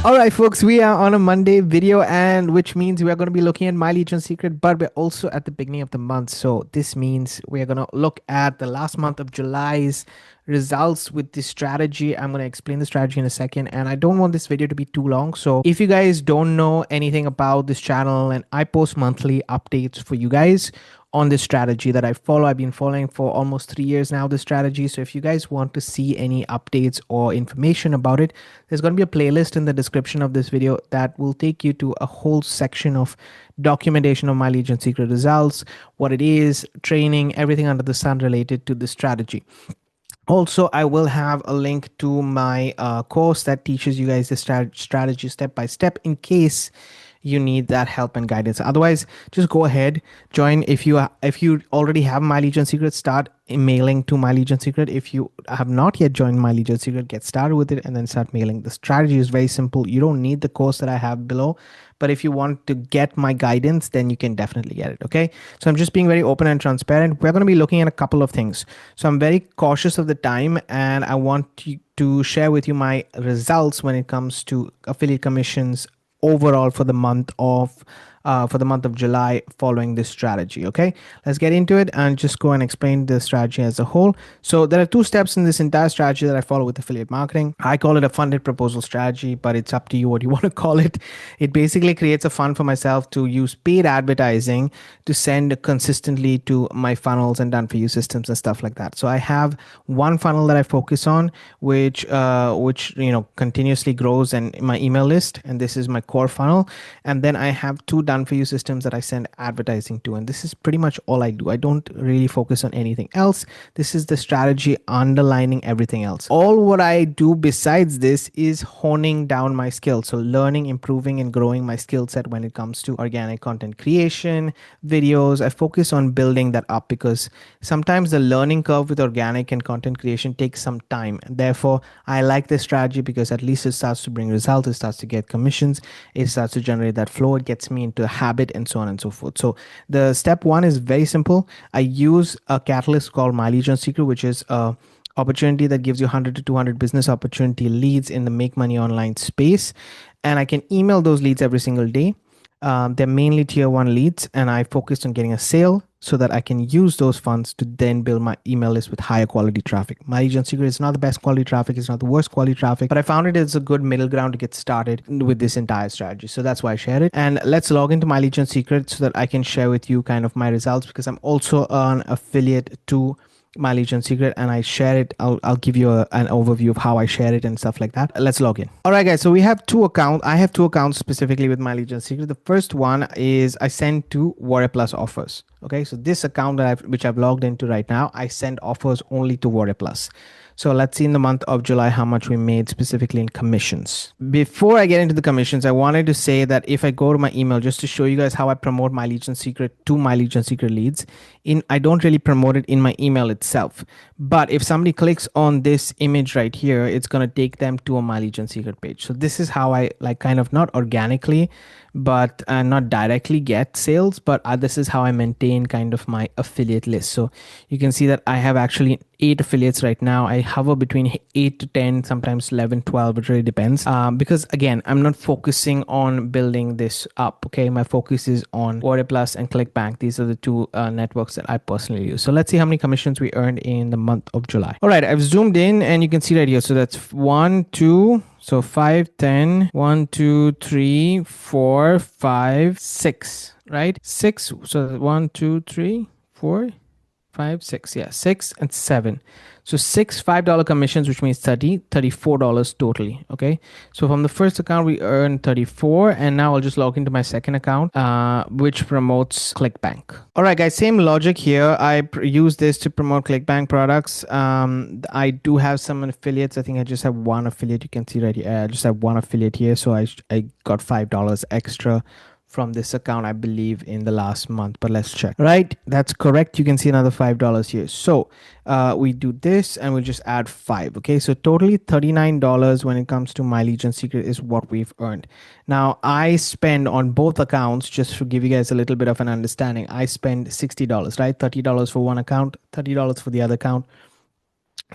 All right, folks, we are on a Monday video, and which means we are going to be looking at my Legion secret, but we're also at the beginning of the month. So this means we're going to look at the last month of July's results with this strategy. I'm going to explain the strategy in a second, and I don't want this video to be too long. So if you guys don't know anything about this channel, and I post monthly updates for you guys on this strategy that I follow. I've been following for almost 3 years now, this strategy. So if you guys want to see any updates or information about it, there's going to be a playlist in the description of this video that will take you to a whole section of documentation of my Legion secret results, what it is, training, everything under the sun related to this strategy. Also, I will have a link to my course that teaches you guys the strategy step by step in case you need that help and guidance. Otherwise, just go ahead, join. If you already have my Legion secret, start mailing to my Legion secret. If you have not yet joined my Legion secret, get started with it and then start mailing. The strategy is very simple. You don't need the course that I have below, but if you want to get my guidance, then you can definitely get it. Okay, so I'm just being very open and transparent. We're going to be looking at a couple of things, so I'm very cautious of the time, and I want to share with you my results when it comes to affiliate commissions overall for the month of July following this strategy. Okay, let's get into it and just go and explain the strategy as a whole. So there are 2 steps in this entire strategy that I follow with affiliate marketing. I call it a funded proposal strategy, but it's up to you what you want to call it. It basically creates a fund for myself to use paid advertising to send consistently to my funnels and done for you systems and stuff like that. So I have one funnel that I focus on, which continuously grows, and my email list, and this is my core funnel. And then I have 2 done for you systems that I send advertising to, and this is pretty much all I do. I don't really focus on anything else. This is the strategy underlining everything else. All what I do besides this is honing down my skills, so learning, improving, and growing my skill set when it comes to organic content creation, videos. I focus on building that up because sometimes the learning curve with organic and content creation takes some time, and therefore I like this strategy because at least it starts to bring results, it starts to get commissions, it starts to generate that flow, it gets me into a habit, and so on and so forth. So the step 1 is very simple. I use a catalyst called My Legion Secret, which is a opportunity that gives you 100 to 200 business opportunity leads in the make money online space, and I can email those leads every single day. They're mainly tier 1 leads, and I focused on getting a sale so that I can use those funds to then build my email list with higher quality traffic. My Legion secret is not the best quality traffic, it's not the worst quality traffic, but I found it is a good middle ground to get started with this entire strategy. So that's why I share it. And let's log into My Legion secret so that I can share with you kind of my results, because I'm also an affiliate to My Legion secret and I share it. I'll give you an overview of how I share it and stuff like that. Let's log in. All right, guys. So we have 2 accounts. I have 2 accounts specifically with My Legion secret. The first one is I send to Warrior Plus offers. Okay, so this account which I've logged into right now, I send offers only to Warrior Plus. So let's see in the month of July how much we made specifically in commissions. Before I get into the commissions, I wanted to say that if I go to my email, just to show you guys how I promote My Legion secret to My Legion secret leads, I don't really promote it in my email itself. But if somebody clicks on this image right here, it's going to take them to a My Legion secret page. So this is how I kind of not organically, but not directly get sales, but this is how I maintain kind of my affiliate list. So you can see that I have actually 8 affiliates right now. I hover between 8 to 10, sometimes 11, 12. It really depends. Because again, I'm not focusing on building this up. Okay, my focus is on Warrior Plus and ClickBank. These are the 2 networks that I personally use. So let's see how many commissions we earned in the month of July. All right, I've zoomed in and you can see right here. So that's 1, 2. So 5, 10, 1, 2, 3, 4, 5, 6, right? 6. So 1, 2, 3, 4, 5, 6. Yeah, 6 and 7. So 6 $5 commissions, which means $34 totally. Okay. So from the first account, we earned 34. And now I'll just log into my second account, which promotes ClickBank. All right, guys, same logic here. I use this to promote ClickBank products. I do have some affiliates. I think I just have 1 affiliate. You can see right here. I just have 1 affiliate here. So I got $5 extra from this account, I believe, in the last month, but let's check. Right, that's correct. You can see another $5 here. So we do this and we'll just add 5. Okay, so totally $39 when it comes to My Legion secret is what we've earned. Now I spend on both accounts, just to give you guys a little bit of an understanding, I spend $60, right? $30 for one account, $30 for the other account.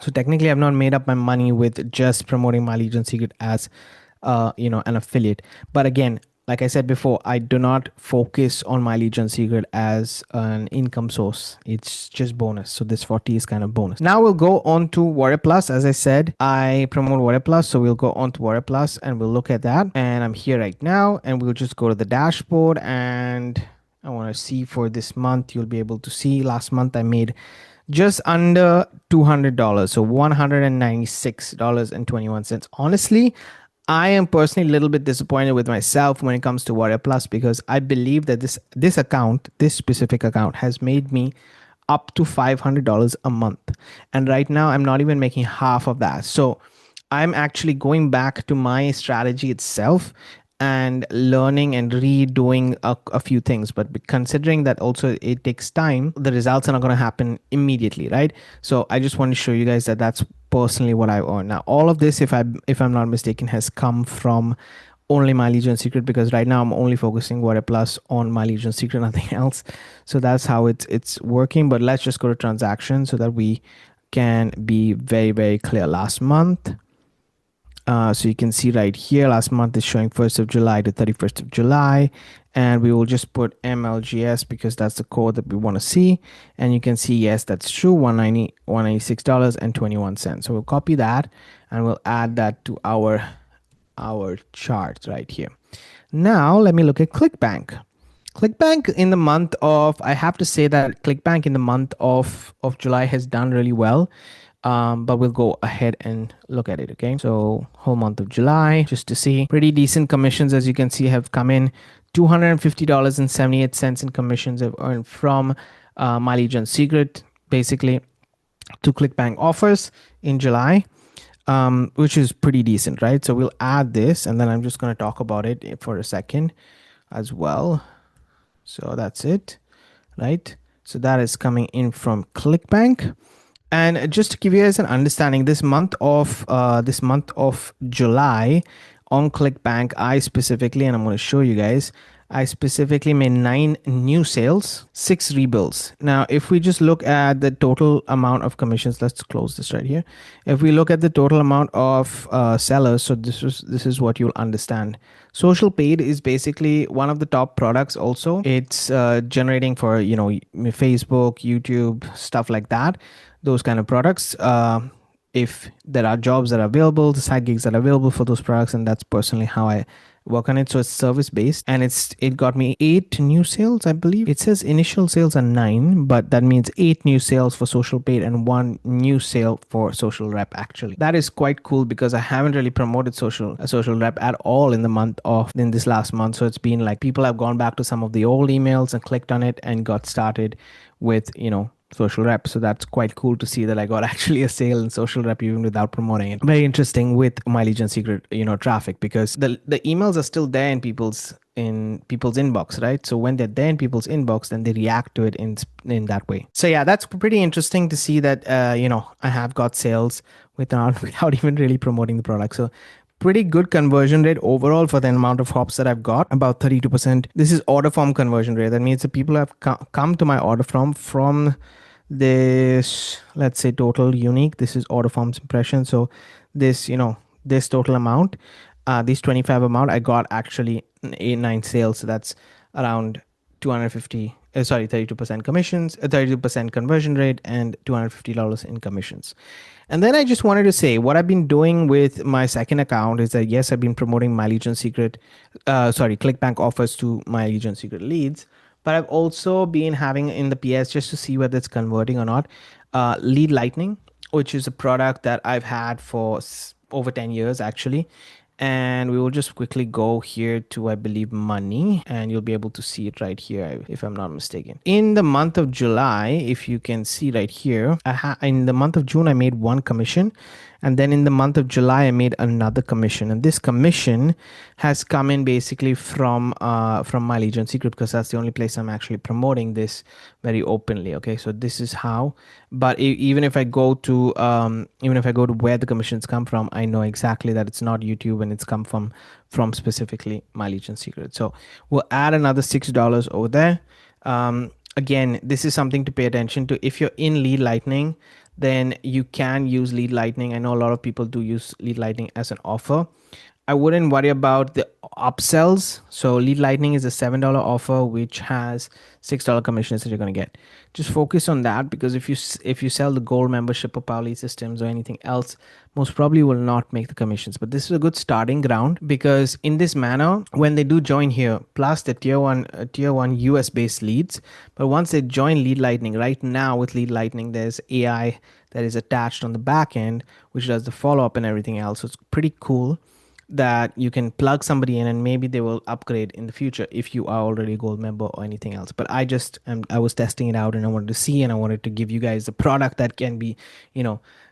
So technically I've not made up my money with just promoting My Legion secret as an affiliate. But again, like I said before, I do not focus on my lead gen secret as an income source. It's just bonus. So this 40 is kind of bonus. Now we'll go on to Warrior Plus. As I said, I promote Warrior Plus. So we'll go on to Warrior Plus and we'll look at that. And I'm here right now and we'll just go to the dashboard, and I want to see for this month. You'll be able to see last month I made just under $200. So $196.21. Honestly, I am personally a little bit disappointed with myself when it comes to Warrior Plus, because I believe that this account, this specific account, has made me up to $500 a month. And right now I'm not even making half of that. So I'm actually going back to my strategy itself and learning and redoing a few things. But considering that also it takes time, the results are not going to happen immediately, right? So I just want to show you guys that that's personally what I earn. Now, all of this, if I'm not mistaken, has come from only my Legion Secret, because right now I'm only focusing Warrior Plus on my Legion Secret, nothing else. So that's how it's working. But let's just go to transactions so that we can be very, very clear. Last month, so you can see right here, last month is showing 1st of July to 31st of July. And we will just put MLGS because that's the code that we want to see. And you can see, yes, that's true, $196.21. So we'll copy that and we'll add that to our charts right here. Now let me look at ClickBank. ClickBank in the month of, I have to say that ClickBank in the month of July has done really well. But we'll go ahead and look at it. Okay, so whole month of July, just to see, pretty decent commissions, as you can see, have come in. $250.78 in commissions I've earned from my Legion Secret, basically, to ClickBank offers in July, which is pretty decent, right? So we'll add this, and then I'm just going to talk about it for a second as well. So that's it, right? So that is coming in from ClickBank. And just to give you guys an understanding, this month of July on ClickBank, I specifically, and I'm going to show you guys, I specifically made 9 new sales, 6 rebuilds. Now, if we just look at the total amount of commissions, let's close this right here. If we look at the total amount of sellers, so this is what you'll understand. Social paid is basically one of the top products. Also, it's generating for Facebook, YouTube, stuff like that. Those kind of products. If there are jobs that are available, the side gigs that are available for those products, and that's personally how I work on it. So it's service based, and it got me 8 new sales, I believe. It says initial sales are 9, but that means 8 new sales for social paid and 1 new sale for social rep. Actually, that is quite cool because I haven't really promoted social rep at all in this last month. So it's been like people have gone back to some of the old emails and clicked on it and got started with social rep. So that's quite cool to see that I got actually a sale in social rep even without promoting it. Very interesting with my Legion Secret traffic, because the emails are still there in people's inbox, right? So when they're there in people's inbox, then they react to it in that way. So yeah, that's pretty interesting to see that I have got sales without even really promoting the product. So pretty good conversion rate overall for the amount of hops that I've got, about 32%. This is order form conversion rate. That means the people have come to my order from this, let's say, total unique. This is order forms impression. So this, this total amount, this 25 amount, I got actually 9 sales. So that's around 32% commissions, 32% conversion rate, and $250 in commissions. And then I just wanted to say what I've been doing with my second account is that, yes, I've been promoting my Legion Secret, ClickBank offers to my Legion Secret leads, but I've also been having in the PS, just to see whether it's converting or not, Lead Lightning, which is a product that I've had for over 10 years actually. And we will just quickly go here to, I believe, money, and you'll be able to see it right here if I'm not mistaken. In the month of July, if you can see right here, in the month of June, I made 1 commission. And then in the month of July, I made another commission. And this commission has come in basically from my Legion Secret, because that's the only place I'm actually promoting this very openly. Okay, so this is how. But even if I go to where the commissions come from, I know exactly that it's not YouTube and it's come from specifically my Legion Secret. So we'll add another $6 over there. Again, this is something to pay attention to. If you're in Lead Lightning, then you can use Lead Lightning. I know a lot of people do use Lead Lightning as an offer. I wouldn't worry about the upsells. So Lead Lightning is a $7 offer, which has $6 commissions that you're going to get. Just focus on that, because if you sell the gold membership of Powerlead Systems or anything else, most probably will not make the commissions. But this is a good starting ground, because in this manner, when they do join here, plus the tier one US based leads, but once they join Lead Lightning, right now with Lead Lightning, there's AI that is attached on the back end, which does the follow up and everything else. So it's pretty cool that you can plug somebody in and maybe they will upgrade in the future if you are already a gold member or anything else. But I was testing it out and I wanted to see, and I wanted to give you guys the product that can be,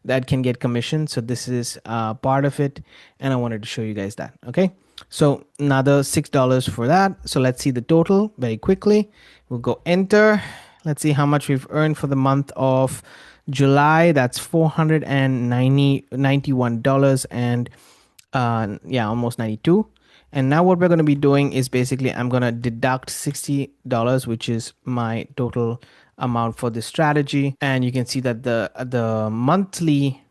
that can get commission. So this is part of it, and I wanted to show you guys that. Okay, so another $6 for that. So let's see the total very quickly. We'll go enter. Let's see how much we've earned for the month of July. That's $491 and almost 92. And now what we're going to be doing is basically I'm going to deduct $60, which is my total amount for this strategy. And you can see that the monthly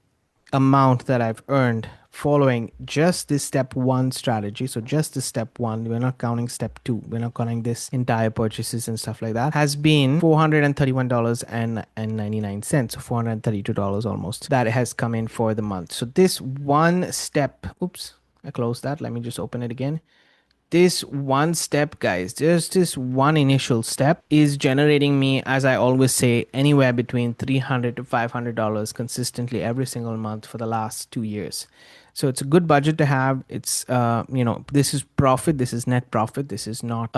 amount that I've earned following just this step one strategy, so just the step one, we're not counting step two, we're not counting this entire purchases and stuff like that, has been $431.99, so $432 almost, that has come in for the month. So this one step, oops, I closed that, let me just open it again. This one step, guys, just this one initial step is generating me, as I always say, anywhere between $300 to $500 consistently every single month for the last 2 years. So it's a good budget to have. It's this is profit, this is net profit, this is not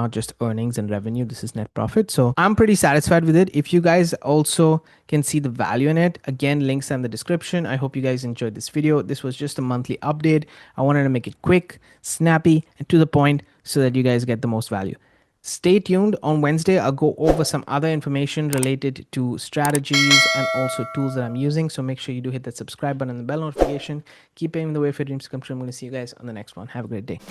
just earnings and revenue, this is net profit. So I'm pretty satisfied with it. If you guys also can see the value in it, again, links are in the description. I hope you guys enjoyed this video. This was just a monthly update. I wanted to make it quick, snappy, and to the point so that you guys get the most value. Stay tuned. On Wednesday, I'll go over some other information related to strategies and also tools that I'm using. So make sure you do hit that subscribe button and the bell notification. Keep paving the way for your dreams to come true. I'm going to see you guys on the next one. Have a great day.